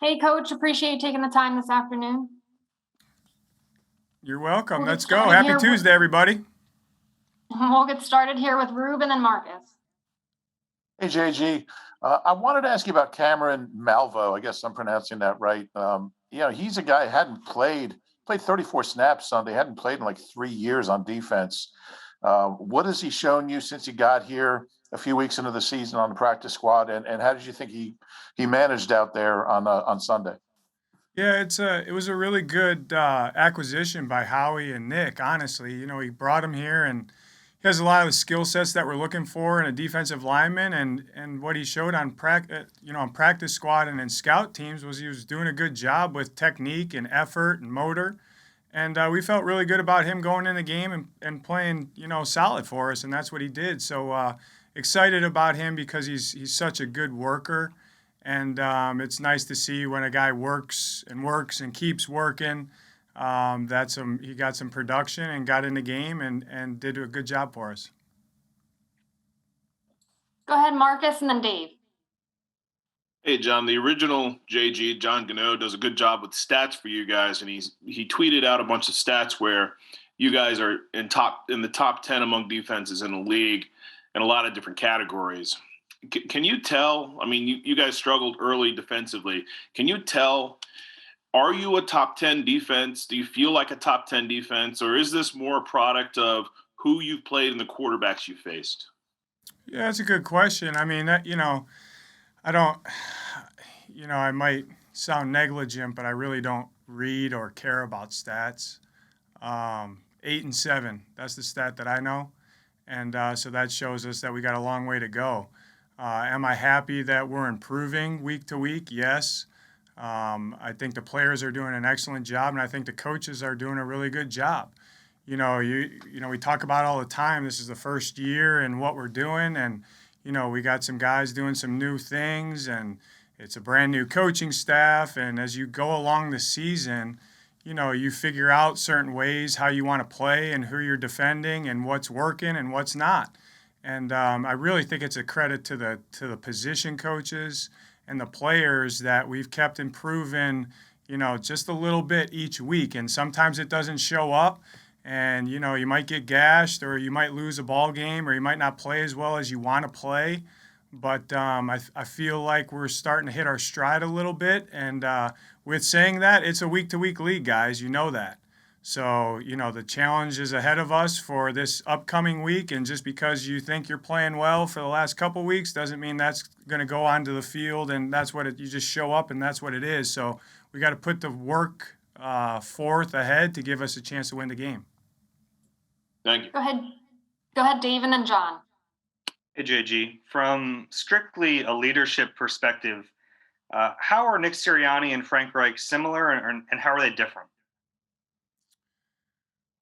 Hey, Coach, appreciate you taking the time this afternoon. You're welcome. We'll get Let's go. started Happy here. Tuesday, everybody. We'll get started here with Ruben and Marcus. Hey, JG. I wanted to ask you about Cameron Malvo. I guess I'm pronouncing that right. He's a guy who hadn't played 34 snaps Sunday, hadn't played in like 3 years on defense. What has he shown you since he got here a few weeks into the season on the practice squad? And how did you think he managed out there on Sunday? Yeah, it was a really good acquisition by Howie and Nick. Honestly, he brought him here, and he has a lot of the skill sets that we're looking for in a defensive lineman. And what he showed on practice squad and in scout teams was he was doing a good job with technique and effort and motor. And we felt really good about him going in the game and playing, solid for us, and that's what he did. So excited about him because he's such a good worker, and it's nice to see when a guy works and keeps working. He got some production and got in the game and did a good job for us. Go ahead, Marcus, and then Dave. Hey, John, the original JG, John Gannon, does a good job with stats for you guys, and he tweeted out a bunch of stats where you guys are in the top 10 among defenses in the league in a lot of different categories. Can you tell? I mean, you guys struggled early defensively. Can you tell? Are you a top 10 defense? Do you feel like a top 10 defense, or is this more a product of who you've played and the quarterbacks you faced? Yeah, that's a good question. I mean, I don't, I might sound negligent, but I really don't read or care about stats. 8-7, that's the stat that I know. And so that shows us that we got a long way to go. Am I happy that we're improving week to week? Yes. I think the players are doing an excellent job, and I think the coaches are doing a really good job. We talk about all the time. This is the first year and what we're doing, and we got some guys doing some new things, and it's a brand new coaching staff. And as you go along the season, you figure out certain ways how you want to play and who you're defending and what's working and what's not. And I really think it's a credit to the position coaches and the players that we've kept improving, just a little bit each week. And sometimes it doesn't show up, and you might get gashed, or you might lose a ball game, or you might not play as well as you want to play. But I feel like we're starting to hit our stride a little bit. And with saying that, it's a week-to-week league, guys. You know that. So, the challenge is ahead of us for this upcoming week. And just because you think you're playing well for the last couple weeks doesn't mean that's going to go onto the field. And that's you just show up, and that's what it is. So we got to put the work forth ahead to give us a chance to win the game. Thank you. Go ahead, Dave, and then John. Hey, JG. From strictly a leadership perspective, how are Nick Sirianni and Frank Reich similar, and how are they different?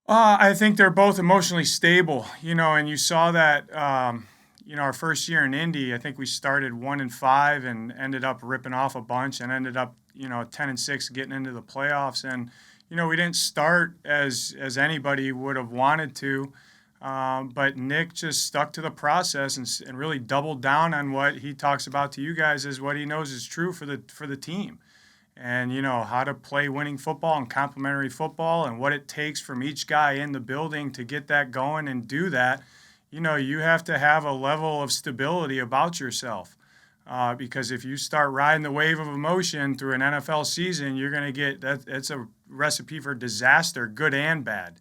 I think they're both emotionally stable, and you saw that, our first year in Indy. I think we started 1-5 and ended up ripping off a bunch and ended up, 10-6 getting into the playoffs. And, we didn't start as anybody would have wanted to. But Nick just stuck to the process and really doubled down on what he talks about to you guys as what he knows is true for the team. And, how to play winning football and complementary football and what it takes from each guy in the building to get that going and do that. You have to have a level of stability about yourself. Because if you start riding the wave of emotion through an NFL season, you're going to get that. It's a recipe for disaster, good and bad.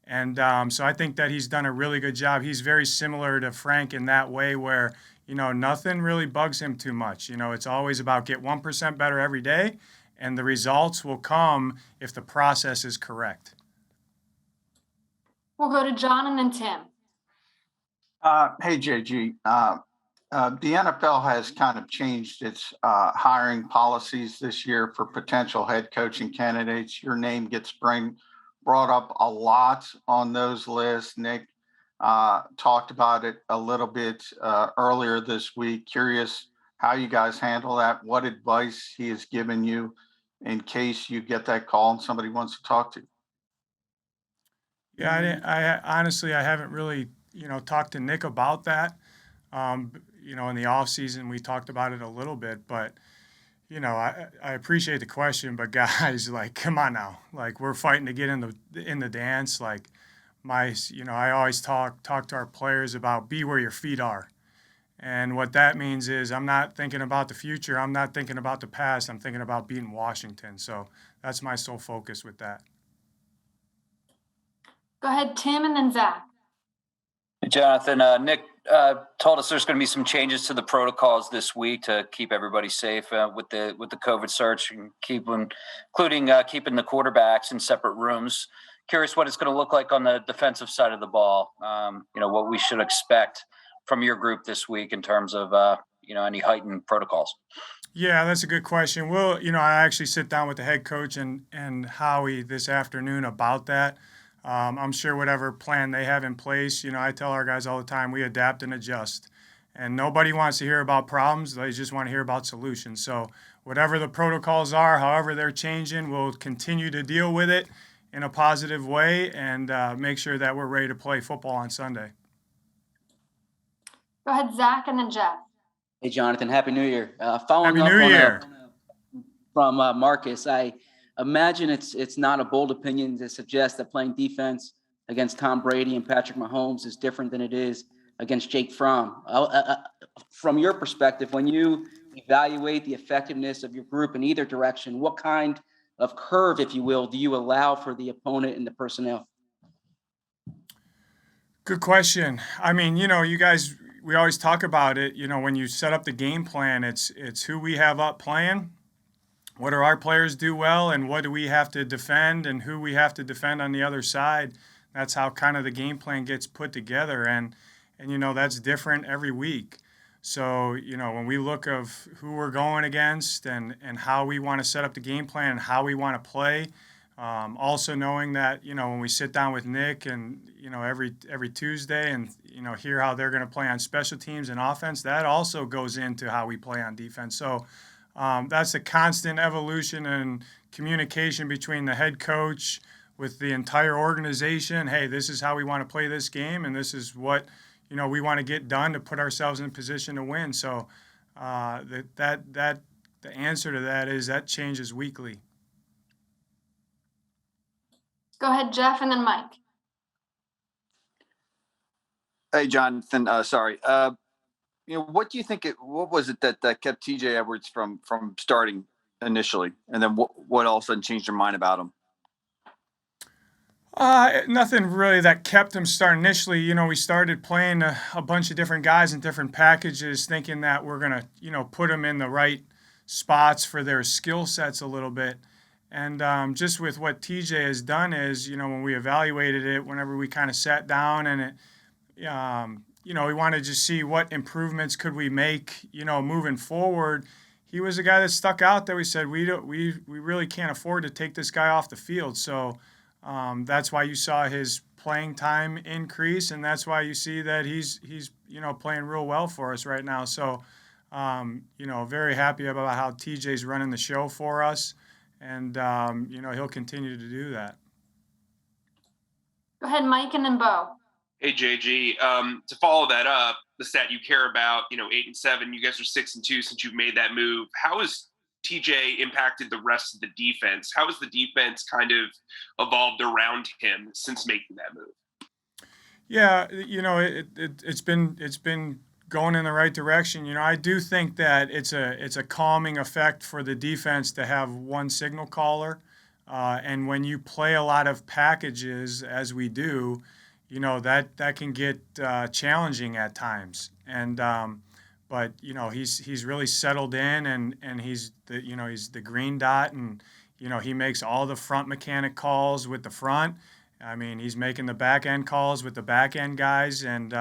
And so I think that he's done a really good job. He's very similar to Frank in that way where, nothing really bugs him too much. It's always about get 1% better every day, and the results will come if the process is correct. We'll go to John and then Tim. Hey, JG. The NFL has kind of changed its hiring policies this year for potential head coaching candidates. Your name gets brought up a lot on those lists. Nick talked about it a little bit earlier this week. Curious how you guys handle that, what advice he has given you in case you get that call and somebody wants to talk to you. Yeah, I honestly, I haven't really, talked to Nick about that. In the off season, we talked about it a little bit, but I appreciate the question, but guys, like, come on now. Like, we're fighting to get in the dance. Like, I always talk to our players about be where your feet are. And what that means is I'm not thinking about the future. I'm not thinking about the past. I'm thinking about beating Washington. So that's my sole focus with that. Go ahead, Tim, and then Zach. Jonathan, Nick told us there's going to be some changes to the protocols this week to keep everybody safe with the COVID surge, and including keeping the quarterbacks in separate rooms. Curious what it's going to look like on the defensive side of the ball. What we should expect from your group this week in terms of any heightened protocols. Yeah, that's a good question. Well, I actually sit down with the head coach and Howie this afternoon about that. I'm sure whatever plan they have in place, I tell our guys all the time, we adapt and adjust. And nobody wants to hear about problems. They just want to hear about solutions. So whatever the protocols are, however they're changing, we'll continue to deal with it in a positive way and make sure that we're ready to play football on Sunday. Go ahead, Zach, and then Jeff. Hey, Jonathan, Happy New Year. Following Happy up New on Year. From Marcus, I imagine it's not a bold opinion to suggest that playing defense against Tom Brady and Patrick Mahomes is different than it is against Jake Fromm. From your perspective, when you evaluate the effectiveness of your group in either direction, what kind of curve, if you will, do you allow for the opponent and the personnel? Good question. I mean, you guys, we always talk about it. When you set up the game plan, it's who we have up playing. What do our players do well, and what do we have to defend, and who we have to defend on the other side? That's how kind of the game plan gets put together, and that's different every week. So when we look of who we're going against and how we want to set up the game plan and how we want to play, also knowing that when we sit down with Nick and every Tuesday and hear how they're going to play on special teams and offense, that also goes into how we play on defense. So. That's a constant evolution and communication between the head coach with the entire organization. Hey, this is how we want to play this game, and this is what we want to get done to put ourselves in position to win. So the answer to that is that changes weekly. Go ahead, Jeff, and then Mike. Hey, Jonathan. Sorry. What do you think? What was it that kept TJ Edwards from starting initially, and then what all of a sudden changed your mind about him? Nothing really that kept him starting initially. We started playing a bunch of different guys in different packages, thinking that we're gonna put them in the right spots for their skill sets a little bit. And just with what TJ has done is, when we evaluated it, whenever we kind of sat down and we wanted to see what improvements could we make, moving forward. He was a guy that stuck out that we said we really can't afford to take this guy off the field. So that's why you saw his playing time increase, and that's why you see that he's playing real well for us right now. So very happy about how TJ's running the show for us, and he'll continue to do that. Go ahead, Mike, and then Bo. Hey, JG, to follow that up, the stat you care about, 8-7, you guys are 6-2 since you've made that move. How has TJ impacted the rest of the defense? How has the defense kind of evolved around him since making that move? Yeah, it's been going in the right direction. I do think that it's a calming effect for the defense to have one signal caller, and when you play a lot of packages, as we do, that can get challenging at times. And but he's really settled in, and he's the green dot, and he makes all the front mechanic calls with the front. I mean, he's making the back end calls with the back end guys, and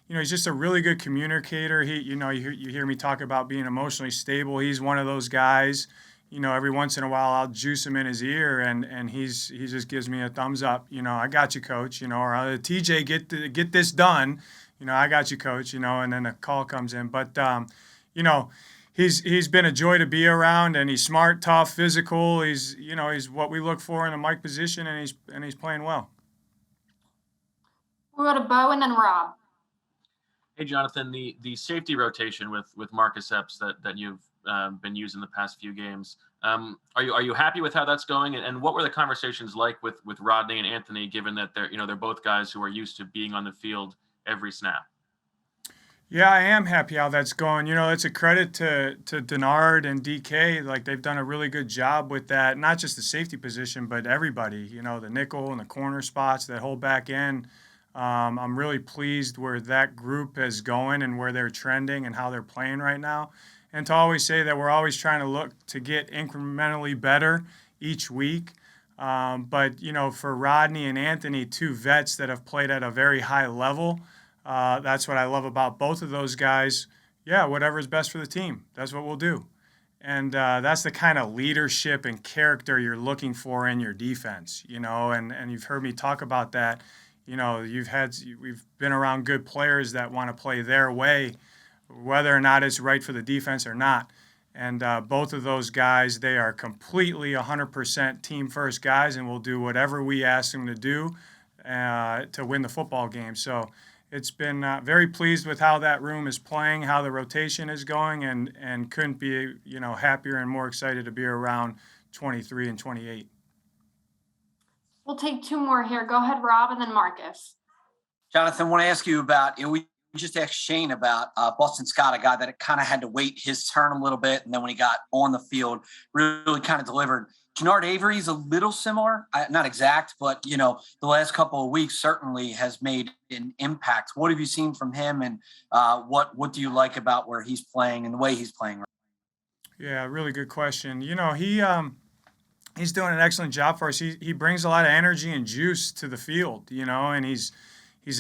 he's just a really good communicator. You hear me talk about being emotionally stable. He's one of those guys. Every once in a while I'll juice him in his ear, and he just gives me a thumbs up. I got you, coach. Or TJ, get this done. I got you, coach. And then a call comes in. But he's been a joy to be around, and he's smart, tough, physical. He's what we look for in a Mike position, and he's playing well. We'll go to Bo and then Rob. Hey, Jonathan, the safety rotation with Marcus Epps that you've been used in the past few games. Are you happy with how that's going? And what were the conversations like with Rodney and Anthony, given that they're both guys who are used to being on the field every snap? Yeah, I am happy how that's going. It's a credit to Denard and DK. Like, they've done a really good job with that. Not just the safety position, but everybody. The nickel and the corner spots, that whole back end. I'm really pleased where that group is going and where they're trending and how they're playing right now. And to always say that we're always trying to look to get incrementally better each week. But for Rodney and Anthony, two vets that have played at a very high level. That's what I love about both of those guys. Yeah, whatever is best for the team, that's what we'll do. And that's the kind of leadership and character you're looking for in your defense, and you've heard me talk about that. We've been around good players that want to play their way, whether or not it's right for the defense or not. And both of those guys, they are completely 100% team first guys and will do whatever we ask them to do to win the football game. So it's been very pleased with how that room is playing, how the rotation is going, and couldn't be happier and more excited to be around 23 and 28. We'll take two more here. Go ahead, Rob, and then Marcus. Jonathan, I want to ask you about, we just asked Shane about Boston Scott, a guy that kind of had to wait his turn a little bit. And then when he got on the field, really kind of delivered. Jannard Avery's a little similar, not exact, but, the last couple of weeks certainly has made an impact. What have you seen from him, and what do you like about where he's playing and the way he's playing? Yeah, really good question. He's doing an excellent job for us. He brings a lot of energy and juice to the field, and he's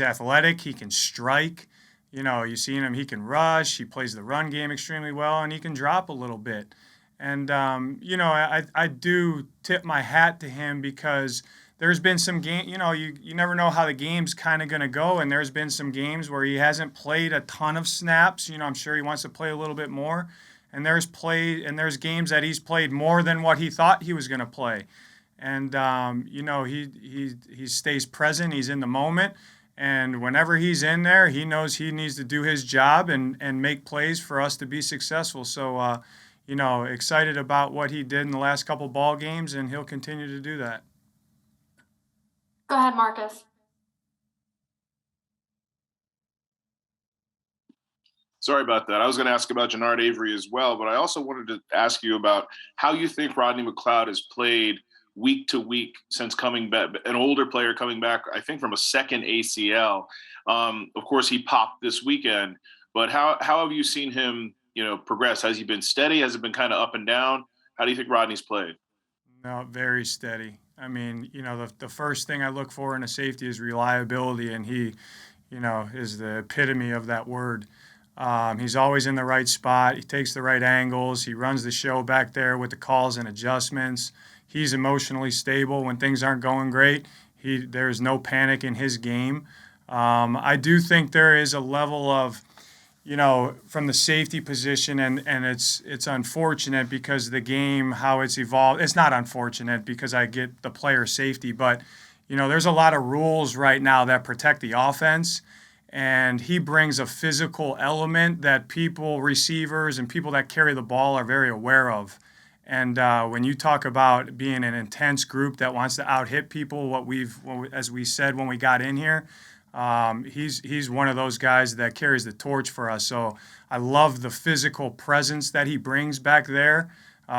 athletic. He can strike. You see him, he can rush. He plays the run game extremely well, and he can drop a little bit. And, I do tip my hat to him because there's been some game, you never know how the game's kind of going to go. And there's been some games where he hasn't played a ton of snaps. I'm sure he wants to play a little bit more. And there's games that he's played more than what he thought he was going to play. And, he stays present. He's in the moment. And whenever he's in there, he knows he needs to do his job and make plays for us to be successful. So, excited about what he did in the last couple ball games, and he'll continue to do that. Go ahead, Marcus. Sorry about that. I was going to ask about Jannard Avery as well, but I also wanted to ask you about how you think Rodney McLeod has played week to week since coming back, an older player coming back, I think, from a second ACL. Of course, he popped this weekend, but how have you seen him, progress? Has he been steady? Has it been kind of up and down? How do you think Rodney's played? No, very steady. I mean, the first thing I look for in a safety is reliability, and he, is the epitome of that word. He's always in the right spot. He takes the right angles. He runs the show back there with the calls and adjustments. He's emotionally stable when things aren't going great. There's no panic in his game. I do think there is a level of, from the safety position, and it's unfortunate because the game, how it's evolved. It's not unfortunate because I get the player safety, but, there's a lot of rules right now that protect the offense. And he brings a physical element that receivers and people that carry the ball are very aware of. And when you talk about being an intense group that wants to out-hit people, as we said when we got in here, he's one of those guys that carries the torch for us. So I love the physical presence that he brings back there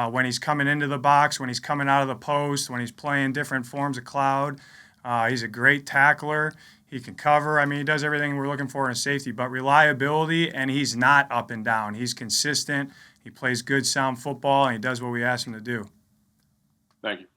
when he's coming into the box, when he's coming out of the post, when he's playing different forms of cloud. He's a great tackler. He can cover. I mean, he does everything we're looking for in a safety, but reliability, and he's not up and down. He's consistent. He plays good, sound football, and he does what we ask him to do. Thank you.